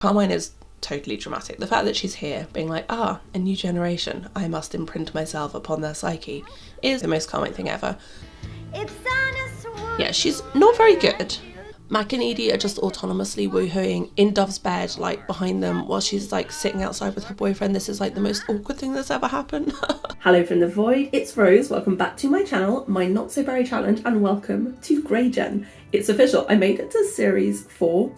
Carmine is totally dramatic. The fact that she's here being like, a new generation, I must imprint myself upon their psyche, is the most Carmine thing ever. Yeah, she's not very good. Mac and Edie are just autonomously woohooing in Dove's bed, like behind them, while she's like sitting outside with her boyfriend. This is like the most awkward thing that's ever happened. Hello from the void, it's Rose. Welcome back to my channel, my Not So Berry challenge, and welcome to Grey Gen. It's official, I made it to series 4,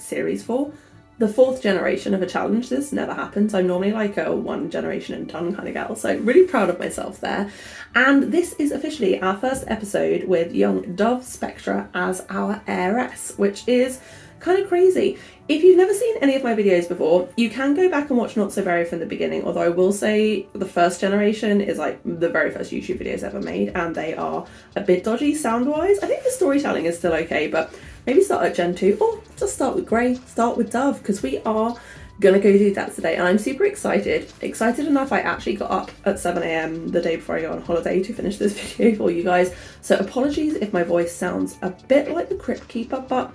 the 4th generation of a challenge. This never happens. I'm normally like a one generation and done kind of gal, so really proud of myself there. And this is officially our first episode with young Dove Spectra as our heiress, which is kind of crazy. If you've never seen any of my videos before, you can go back and watch Not So Berry from the beginning, although I will say the first generation is like the very first YouTube videos ever made, and they are a bit dodgy sound-wise. I think the storytelling is still okay, but maybe start at Gen 2, or just start with Grey, start with Dove, because we are gonna go do that today, and I'm super excited. Excited enough I actually got up at 7 AM the day before I go on holiday to finish this video for you guys, so apologies if my voice sounds a bit like the Crypt Keeper, but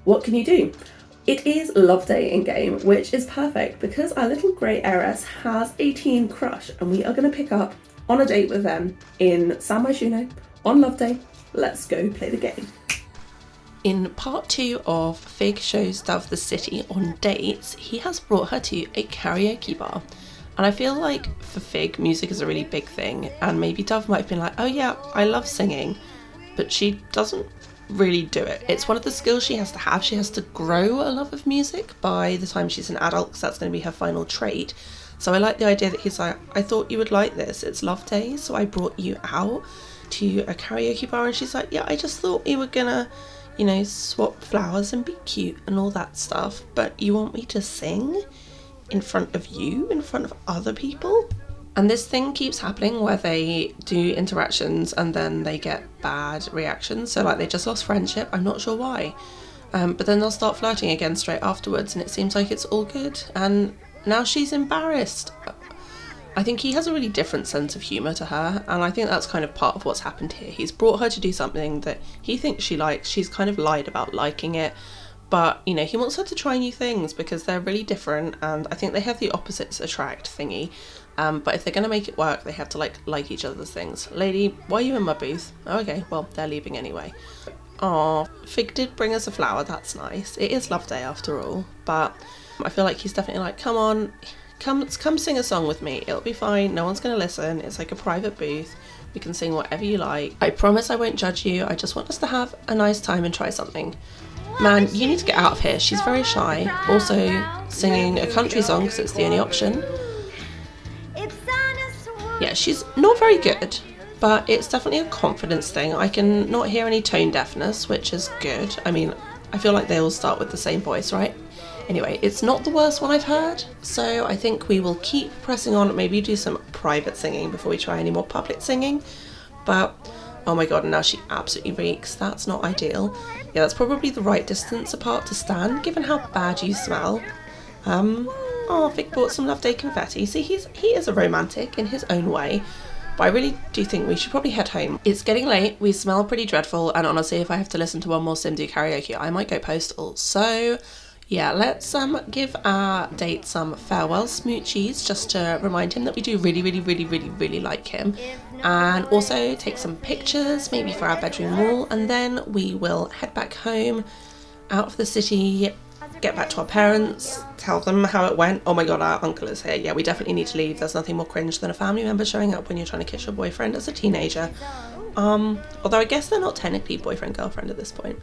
what can you do? It is Love Day in game, which is perfect because our little Grey heiress has a teen crush, and we are going to pick up on a date with them in San Myshuno on Love Day. Let's go play the game. In part 2 of Fig shows Dove the city on dates, he has brought her to a karaoke bar. And I feel like for Fig, music is a really big thing, and maybe Dove might have been like, oh yeah, I love singing, but she doesn't really do it. It's one of the skills she has to have. She has to grow a love of music by the time she's an adult, because that's going to be her final trait. So I like the idea that he's like, I thought you would like this, it's Love Day, so I brought you out to a karaoke bar. And she's like, yeah, I just thought we were gonna, you know, swap flowers and be cute and all that stuff, but you want me to sing in front of you, in front of other people? And this thing keeps happening where they do interactions and then they get bad reactions. So like they just lost friendship, I'm not sure why. But then they'll start flirting again straight afterwards, and it seems like it's all good. And now she's embarrassed. I think he has a really different sense of humour to her, and I think that's kind of part of what's happened here. He's brought her to do something that he thinks she likes. She's kind of lied about liking it. But, you know, he wants her to try new things because they're really different, and I think they have the opposites attract thingy. But if they're going to make it work, they have to like each other's things. Lady, why are you in my booth? Oh, okay, well, they're leaving anyway. Aw, Fig did bring us a flower, that's nice. It is Love Day after all, but I feel like he's definitely like, come on, come sing a song with me. It'll be fine, no one's going to listen. It's like a private booth. We can sing whatever you like. I promise I won't judge you. I just want us to have a nice time and try something. Man, you need to get out of here. She's very shy. Also, singing a country song because it's the only option. Yeah, she's not very good, but it's definitely a confidence thing. I can not hear any tone deafness, which is good. I mean, I feel like they all start with the same voice, right? Anyway, it's not the worst one I've heard, so I think we will keep pressing on, maybe do some private singing before we try any more public singing. But oh my god, and now she absolutely reeks. That's not ideal. Yeah, that's probably the right distance apart to stand, given how bad you smell. Oh, Vic bought some Love Day confetti. See, he is a romantic in his own way, but I really do think we should probably head home. It's getting late, we smell pretty dreadful, and honestly, if I have to listen to one more Sim do karaoke, I might go postal. So yeah, let's give our date some farewell smoochies, just to remind him that we do really like him, and also take some pictures, maybe for our bedroom wall, and then we will head back home, out of the city, get back to our parents, tell them how it went. Oh my god, our uncle is here. Yeah, we definitely need to leave. There's nothing more cringe than a family member showing up when you're trying to kiss your boyfriend as a teenager. Although I guess they're not technically boyfriend-girlfriend at this point.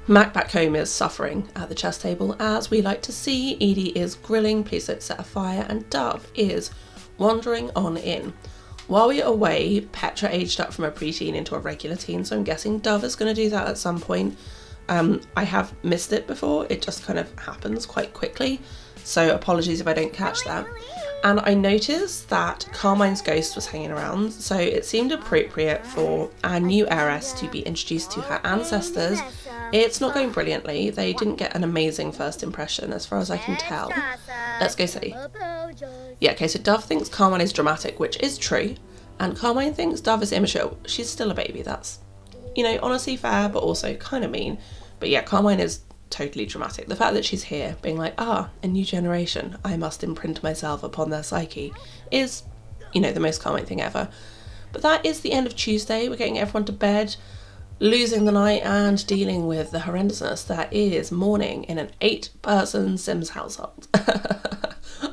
Mac back home is suffering at the chess table, as we like to see. Edie is grilling, please don't set a fire, and Dove is wandering on in. While we are away, Petra aged up from a preteen into a regular teen, so I'm guessing Dove is going to do that at some point. I have missed it before, it just kind of happens quite quickly, so apologies if I don't catch that. And I noticed that Carmine's ghost was hanging around, so it seemed appropriate for our new heiress to be introduced to her ancestors. It's not going brilliantly, they didn't get an amazing first impression as far as I can tell. Let's go see. Yeah, okay, so Dove thinks Carmine is dramatic, which is true, and Carmine thinks Dove is immature. She's still a baby, that's, you know, honestly fair, but also kind of mean. But yeah, Carmine is totally dramatic. The fact that she's here being like, a new generation, I must imprint myself upon their psyche, is, you know, the most calming thing ever. But that is the end of Tuesday. We're getting everyone to bed, losing the night, and dealing with the horrendousness that is morning in an 8-person Sims household.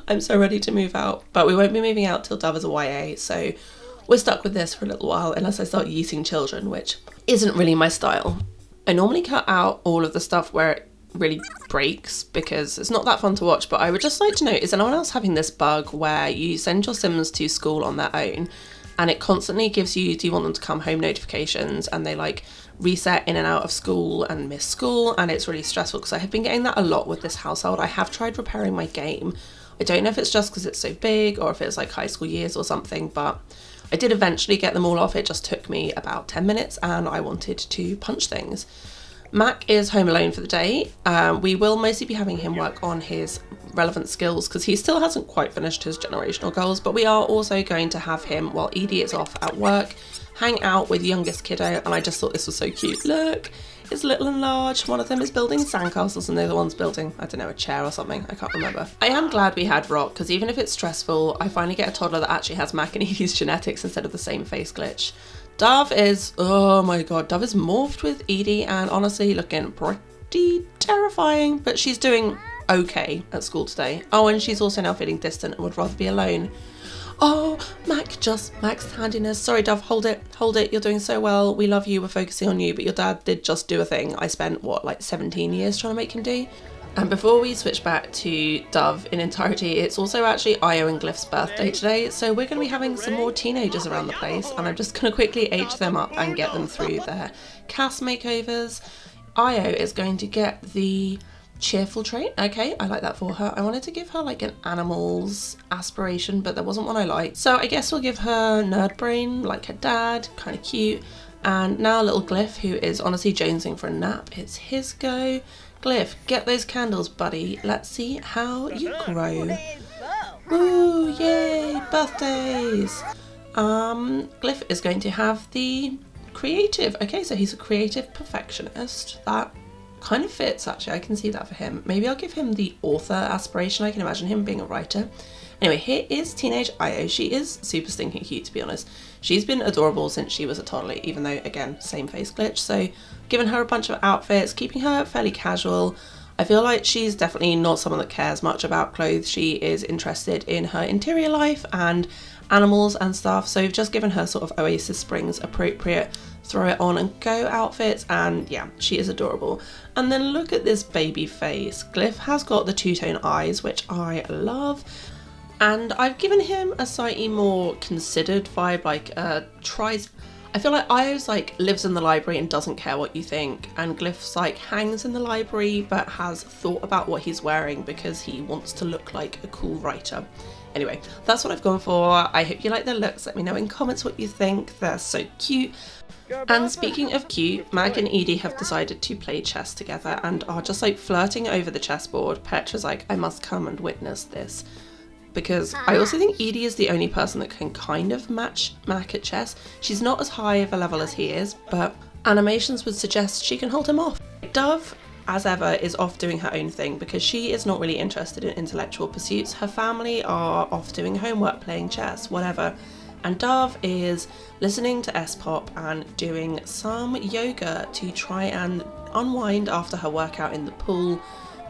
I'm so ready to move out, but we won't be moving out till Dove is a YA, so we're stuck with this for a little while unless I start yeeting children, which isn't really my style. I normally cut out all of the stuff where it really breaks because it's not that fun to watch, but I would just like to know, is anyone else having this bug where you send your Sims to school on their own and it constantly gives you, do you want them to come home notifications, and they like reset in and out of school and miss school, and it's really stressful because I have been getting that a lot with this household. I have tried repairing my game. I don't know if it's just because it's so big or if it's like high school years or something, but I did eventually get them all off. It just took me about 10 minutes and I wanted to punch things. Mac is home alone for the day. We will mostly be having him work on his relevant skills because he still hasn't quite finished his generational goals, but we are also going to have him, while Edie is off at work, hang out with youngest kiddo, and I just thought this was so cute. Look, it's little and large. One of them is building sandcastles and the other one's building, I don't know, a chair or something. I can't remember. I am glad we had Rock because even if it's stressful, I finally get a toddler that actually has Mac and Edie's genetics instead of the same face glitch. Dove is, oh my god, Dove is morphed with Edie and honestly looking pretty terrifying, but she's doing okay at school today. Oh, and she's also now feeling distant and would rather be alone. Oh, Mac's handiness. Sorry, Dove, hold it. You're doing so well. We love you. We're focusing on you, but your dad did just do a thing I spent, what, like 17 years trying to make him do? And before we switch back to Dove in entirety, it's also actually Io and Glyph's birthday today, so we're going to be having some more teenagers around the place, and I'm just going to quickly age them up and get them through their cast makeovers. Io is going to get the cheerful trait. Okay, I like that for her. I wanted to give her like an animals aspiration, but there wasn't one I liked. So I guess we'll give her nerd brain like her dad, kind of cute. And now little Glyph, who is honestly jonesing for a nap. It's his go. Glyph, get those candles, buddy. Let's see how you grow. Woo, yay, birthdays. Glyph is going to have the creative. Okay, so he's a creative perfectionist. That kind of fits, actually. I can see that for him. Maybe I'll give him the author aspiration. I can imagine him being a writer. Anyway, here is teenage Io. She is super stinking cute, to be honest. She's been adorable since she was a toddler, even though, again, same face glitch. So giving her a bunch of outfits, keeping her fairly casual. I feel like she's definitely not someone that cares much about clothes. She is interested in her interior life and animals and stuff. So we've just given her sort of Oasis Springs appropriate throw it on and go outfits, and yeah, she is adorable. And then look at this baby face. Glyph has got the two-tone eyes, which I love. And I've given him a slightly more considered vibe, like tries. I feel like Io's like lives in the library and doesn't care what you think, and Glyph's like hangs in the library but has thought about what he's wearing because he wants to look like a cool writer. Anyway, that's what I've gone for. I hope you like their looks. Let me know in comments what you think. They're so cute. And speaking of cute, Mag and Edie have decided to play chess together and are just like flirting over the chessboard. Petra's like, I must come and witness this. Because I also think Edie is the only person that can kind of match Mac at chess. She's not as high of a level as he is, but animations would suggest she can hold him off. Dove, as ever, is off doing her own thing because she is not really interested in intellectual pursuits. Her family are off doing homework, playing chess, whatever. And Dove is listening to S-pop and doing some yoga to try and unwind after her workout in the pool,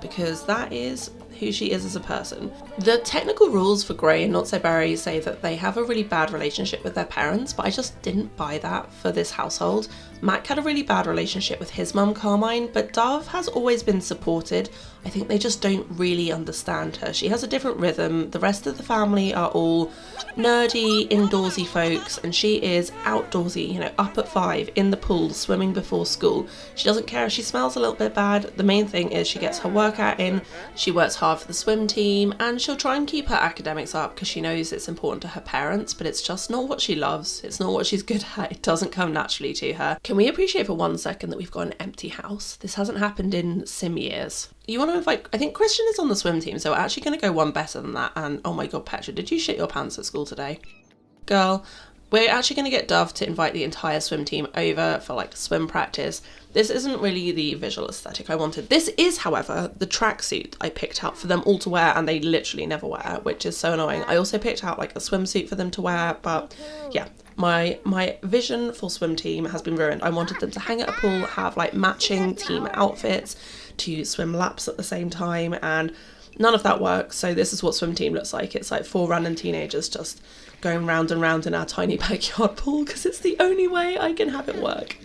because that is who she is as a person. The technical rules for Grey and Not So Berry say that they have a really bad relationship with their parents, but I just didn't buy that for this household. Mac had a really bad relationship with his mum Carmine, but Dove has always been supported. I think they just don't really understand her. She has a different rhythm. The rest of the family are all nerdy, indoorsy folks, and she is outdoorsy, you know, up at 5, in the pool, swimming before school. She doesn't care if she smells a little bit bad. The main thing is she gets her workout in, she works hard for the swim team, and she'll try and keep her academics up because she knows it's important to her parents, but it's just not what she loves. It's not what she's good at. It doesn't come naturally to her. Can we appreciate for 1 second that we've got an empty house? This hasn't happened in sim years. You want to invite, I think Christian is on the swim team, so we're actually going to go one better than that. And oh my god, Petra, did you shit your pants at school today? Girl, we're actually going to get Dove to invite the entire swim team over for like swim practice. This isn't really the visual aesthetic I wanted. This is, however, the tracksuit I picked out for them all to wear, and they literally never wear, which is so annoying. I also picked out like a swimsuit for them to wear, but yeah, my vision for swim team has been ruined. I wanted them to hang at a pool, have like matching team outfits, to swim laps at the same time, and none of that works. So this is what swim team looks like. It's like 4 random teenagers just going round and round in our tiny backyard pool because it's the only way I can have it work.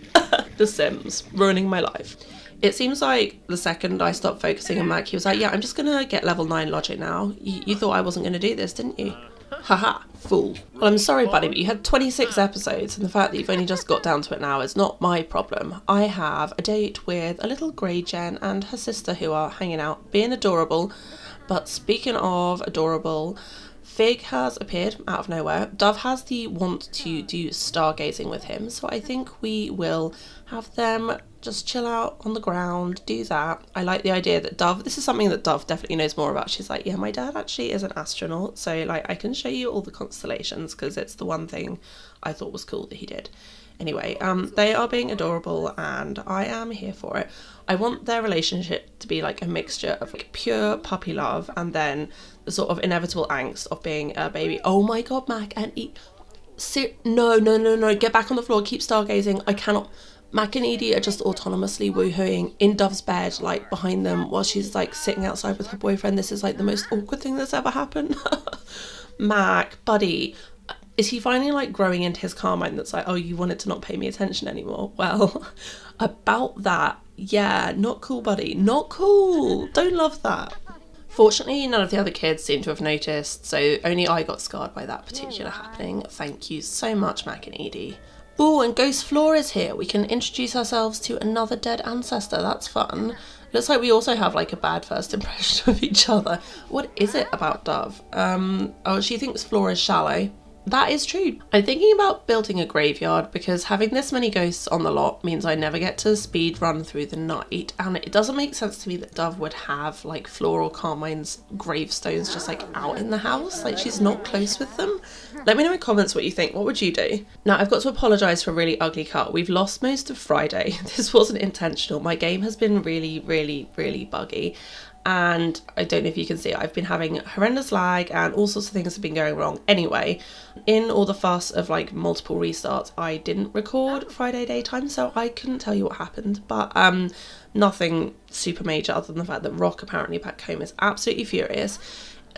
The Sims, ruining my life. It seems like the second I stopped focusing on Mac, he was like, yeah, I'm just gonna get level 9 logic now. You thought I wasn't gonna do this, didn't you? Haha, fool. Well, I'm sorry, buddy, but you had 26 episodes, and the fact that you've only just got down to it now is not my problem. I have a date with a little grey Jen and her sister who are hanging out, being adorable. But speaking of adorable, Fig has appeared out of nowhere. Dove has the want to do stargazing with him, so I think we will have them just chill out on the ground, do that. I like the idea that Dove, this is something that Dove definitely knows more about. She's like, yeah, my dad actually is an astronaut, so like I can show you all the constellations because it's the one thing I thought was cool that he did. Anyway, they are being adorable and I am here for it. I want their relationship to be like a mixture of like pure puppy love and then the sort of inevitable angst of being a baby. Oh my god, Mac, and no, get back on the floor, keep stargazing. I cannot. Mac and Edie are just autonomously woohooing in Dove's bed, like behind them, while she's like sitting outside with her boyfriend. This is like the most awkward thing that's ever happened. Mac, buddy, is he finally like growing into his Carmine that's like, oh, you wanted to not pay me attention anymore? Well, about that, yeah, not cool, buddy, not cool. Don't love that. Fortunately, none of the other kids seem to have noticed, so only I got scarred by that particular happening. Thank you so much, Mac and Edie. Oh, and Ghost Floor is here. We can introduce ourselves to another dead ancestor. That's fun. Looks like we also have like a bad first impression of each other. What is it about Dove? Oh, she thinks Floor is shallow. That is true. I'm thinking about building a graveyard because having this many ghosts on the lot means I never get to speed run through the night, and it doesn't make sense to me that Dove would have like Flora or Carmine's gravestones just like out in the house, like she's not close with them. Let me know in comments what you think. What would you do? Now, I've got to apologise for a really ugly cut. We've lost most of Friday. This wasn't intentional. My game has been really buggy. And I don't know if you can see, I've been having horrendous lag and all sorts of things have been going wrong. Anyway, in all the fuss of like multiple restarts, I didn't record Friday daytime, so I couldn't tell you what happened, but nothing super major other than the fact that Rock apparently back home is absolutely furious.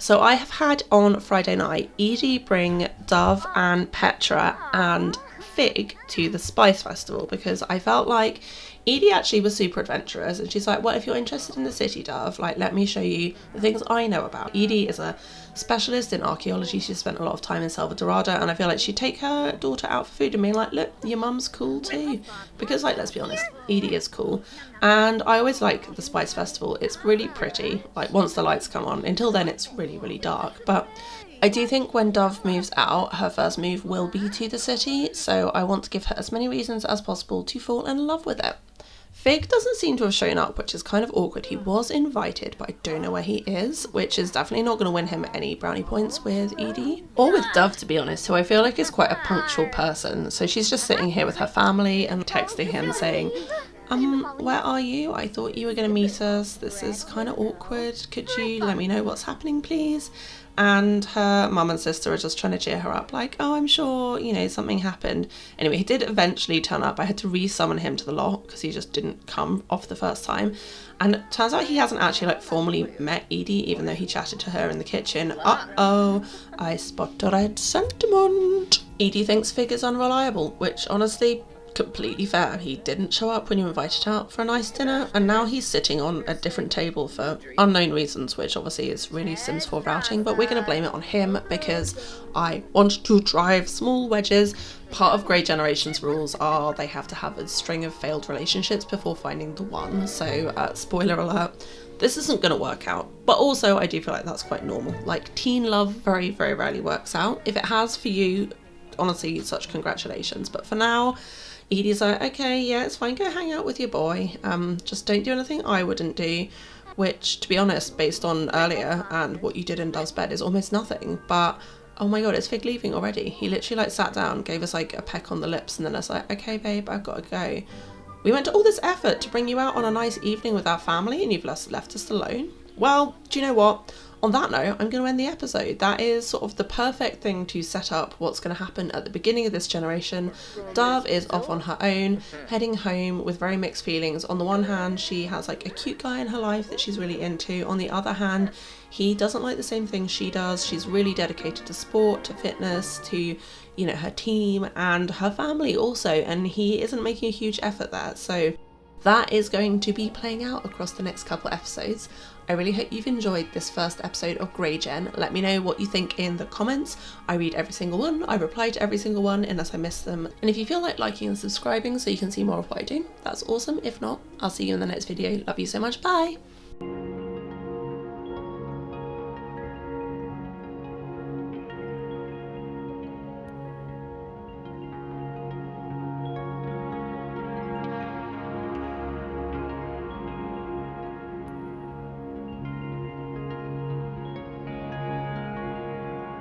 So I have had on Friday night Edie bring Dove and Petra and Fig to the Spice Festival because I felt like Edie actually was super adventurous and she's like, well, if you're interested in the city, Dove, like let me show you the things I know about. Edie is a specialist in archaeology. She's spent a lot of time in Selva Dorada and I feel like she'd take her daughter out for food and being like, look, your mum's cool too. Because like, let's be honest, Edie is cool. And I always like the Spice Festival. It's really pretty, like once the lights come on. Until then it's really dark. But I do think when Dove moves out, her first move will be to the city. So I want to give her as many reasons as possible to fall in love with it. Fig doesn't seem to have shown up, which is kind of awkward. He was invited, but I don't know where he is, which is definitely not going to win him any brownie points with Edie. Or with Dove, to be honest, who I feel like is quite a punctual person. So she's just sitting here with her family and texting him saying, where are you? I thought you were going to meet us. This is kind of awkward. Could you let me know what's happening, please? And her mum and sister are just trying to cheer her up, like, oh, I'm sure, you know, something happened. Anyway, he did eventually turn up. I had to re-summon him to the lot because he just didn't come off the first time. And it turns out he hasn't actually, like, formally met Edie, even though he chatted to her in the kitchen. Uh-oh, I spot a red sentiment. Edie thinks Fig is unreliable, which, honestly, completely fair. He didn't show up when you invited out for a nice dinner, and now he's sitting on a different table for unknown reasons, which obviously is really Sims 4 routing, but we're going to blame it on him because I want to drive small wedges. Part of Grey Generation's rules are they have to have a string of failed relationships before finding the one, so spoiler alert, this isn't going to work out. But also I do feel like that's quite normal. Like, teen love very rarely works out. If it has for you, honestly, such congratulations, but for now, Edie's like, okay, yeah, it's fine, go hang out with your boy. Just don't do anything I wouldn't do, which, to be honest, based on earlier and what you did in Dove's bed is almost nothing. But, oh my god, is Fig leaving already? He literally, like, sat down, gave us, like, a peck on the lips, and then I was like, okay, babe, I've got to go. We went to all this effort to bring you out on a nice evening with our family and you've left us alone. Well, do you know what? On that note, I'm going to end the episode. That is sort of the perfect thing to set up what's going to happen at the beginning of this generation. Dove is off on her own, heading home with very mixed feelings. On the one hand, she has like a cute guy in her life that she's really into. On the other hand, he doesn't like the same things she does. She's really dedicated to sport, to fitness, to, you know, her team and her family also. And he isn't making a huge effort there. So that is going to be playing out across the next couple episodes. I really hope you've enjoyed this first episode of Grey Gen. Let me know what you think in the comments. I read every single one. I reply to every single one unless I miss them. And if you feel like liking and subscribing so you can see more of what I do, that's awesome. If not, I'll see you in the next video. Love you so much. Bye.